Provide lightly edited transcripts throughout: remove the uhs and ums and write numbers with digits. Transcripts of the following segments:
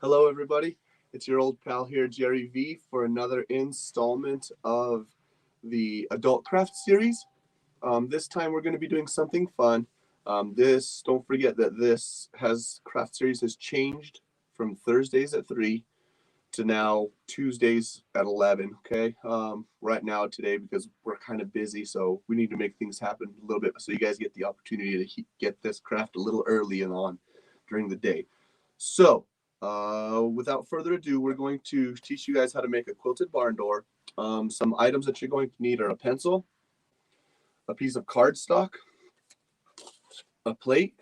Hello, everybody. It's your old pal here, Jerry V, for another installment of the Adult Craft series. This time we're going to be doing something fun. Don't forget that this craft series has changed from Thursdays at 3 to now Tuesdays at 11. Okay. Right now, today, because we're kind of busy, so we need to make things happen a little bit so you guys get the opportunity to get this craft a little early and on during the day. So, without further ado, we're going to teach you guys how to make a quilted barn door. Some items that you're going to need are a pencil, a piece of cardstock, a plate,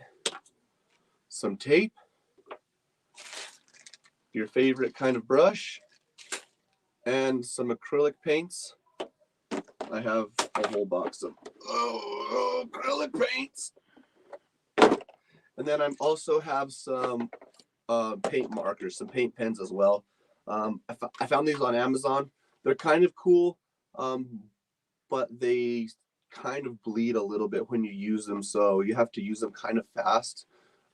some tape, your favorite kind of brush, and some acrylic paints. I have a whole box of acrylic paints. And then I also have some paint markers, some paint pens as well. I found these on Amazon. They're kind of cool, but they kind of bleed a little bit when you use them. So you have to use them kind of fast,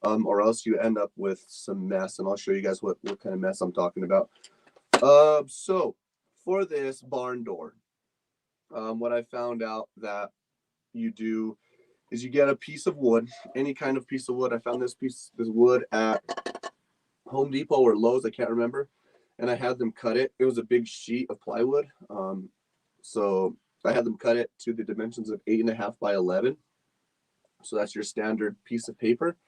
or else you end up with some mess. And I'll show you guys what kind of mess I'm talking about. So for this barn door, what I found out that you do is you get a piece of wood, any kind of piece of wood. I found this wood at Home Depot or Lowe's, I can't remember, and I had them cut it. It was a big sheet of plywood, so I had them cut it to the dimensions of 8.5 by 11. So that's your standard piece of paper.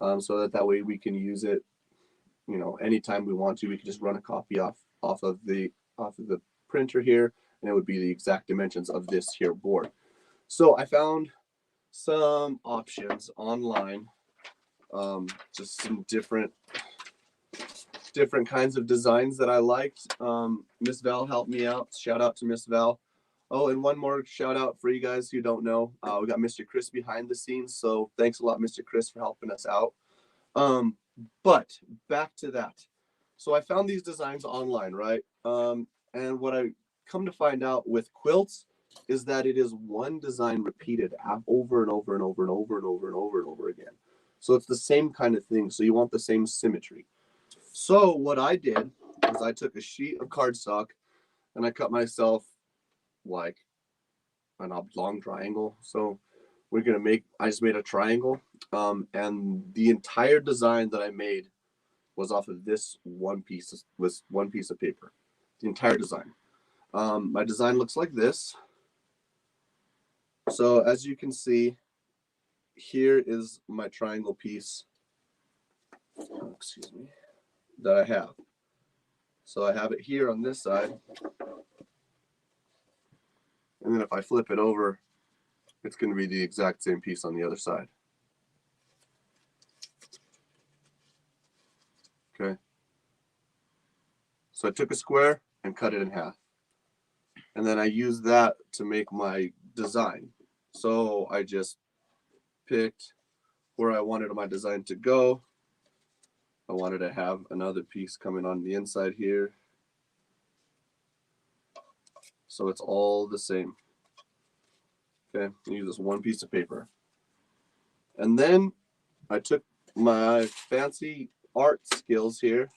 So that way we can use it, anytime we want to. We can just run a copy off of the printer here, and it would be the exact dimensions of this here board. So I found some options online, just some different kinds of designs that I liked. Miss Val helped me out. Shout out to Miss Val. Oh, and one more shout out for you guys who don't know. We got Mr. Chris behind the scenes. So thanks a lot, Mr. Chris, for helping us out. But back to that. So I found these designs online, right? And what I come to find out with quilts is that it is one design repeated over and over and over and over and over and over and over again. So it's the same kind of thing. So you want the same symmetry. So what I did is I took a sheet of cardstock and I cut myself like an oblong triangle. So I just made a triangle. And the entire design that I made was off of this one piece of paper. The entire design. My design looks like this. So as you can see, here is my triangle piece. Excuse me. That I have. So I have it here on this side. And then if I flip it over, it's going to be the exact same piece on the other side. Okay. So I took a square and cut it in half. And then I used that to make my design. So I just picked where I wanted my design to go. I wanted to have another piece coming on the inside here. So it's all the same. Okay, I use this one piece of paper. And then I took my fancy art skills here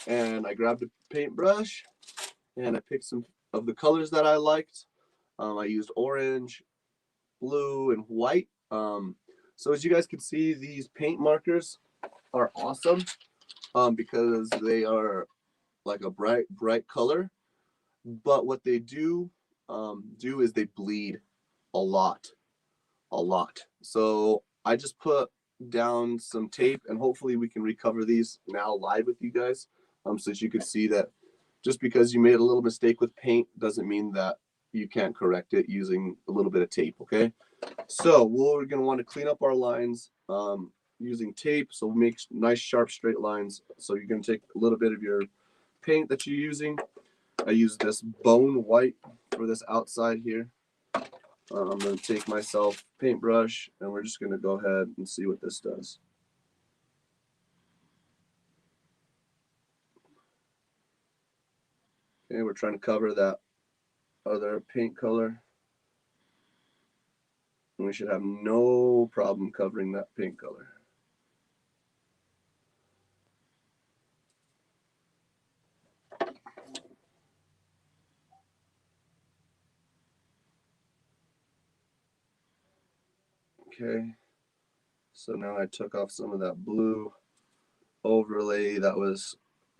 and I grabbed a paintbrush and I picked some of the colors that I liked. I used orange, blue, and white. So as you guys can see, these paint markers are awesome because they are like a bright color. But what they do is they bleed a lot. So I just put down some tape, and hopefully we can recover these now live with you guys, so that you can see that just because you made a little mistake with paint doesn't mean that you can't correct it using a little bit of tape. Okay, so we're going to want to clean up our lines using tape, so make nice sharp straight lines. So you're going to take a little bit of your paint that you're using. I use this bone white for this outside here. I'm going to take myself paintbrush, and we're just going to go ahead and see what this does. Okay, we're trying to cover that other paint color. And we should have no problem covering that paint color. Okay, so now I took off some of that blue overlay that was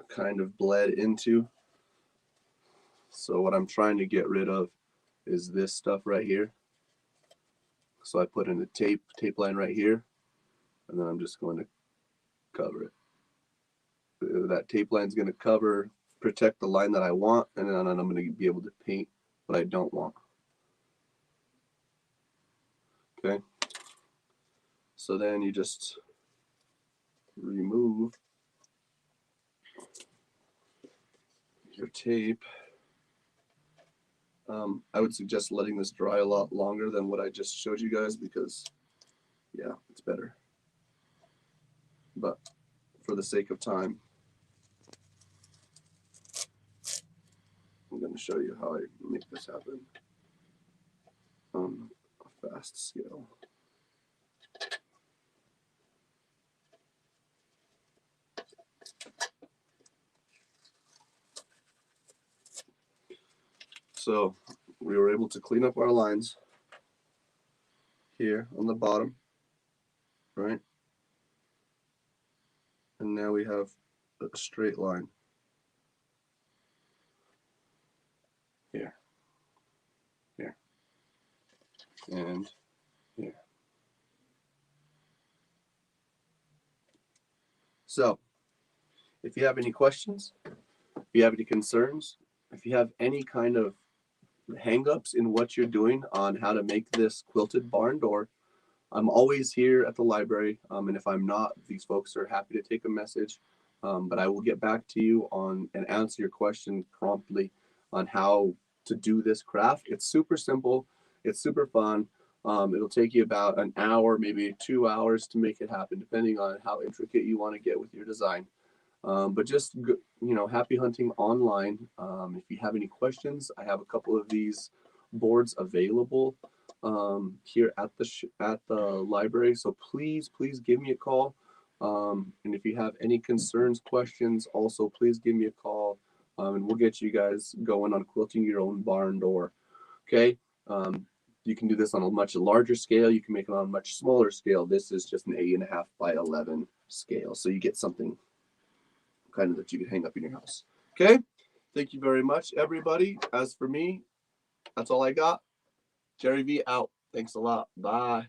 kind of bled into. So what I'm trying to get rid of is this stuff right here. So I put in a tape line right here, and then I'm just going to cover it. That tape line is going to protect the line that I want, and then I'm going to be able to paint what I don't want. Okay, so then you just remove your tape. I would suggest letting this dry a lot longer than what I just showed you guys, because yeah, it's better. But for the sake of time, I'm going to show you how I make this happen on a fast scale. So we were able to clean up our lines here on the bottom, right? And now we have a straight line here, here, and here. So if you have any questions, if you have any concerns, if you have any kind of hang-ups in what you're doing on how to make this quilted barn door, I'm always here at the library, and if I'm not, these folks are happy to take a message, but I will get back to you on and answer your question promptly on how to do this craft. It's super simple. It's super fun. It'll take you about an hour, maybe 2 hours to make it happen, depending on how intricate you want to get with your design. But just, happy hunting online. If you have any questions, I have a couple of these boards available here at the library. So please give me a call. And if you have any concerns, questions, also please give me a call, and we'll get you guys going on quilting your own barn door. Okay. You can do this on a much larger scale. You can make it on a much smaller scale. This is just an 8.5 by 11 scale. So you get something kind of that you can hang up in your house. Okay. Thank you very much, everybody. As for me, that's all I got. Jerry V out. Thanks a lot. Bye.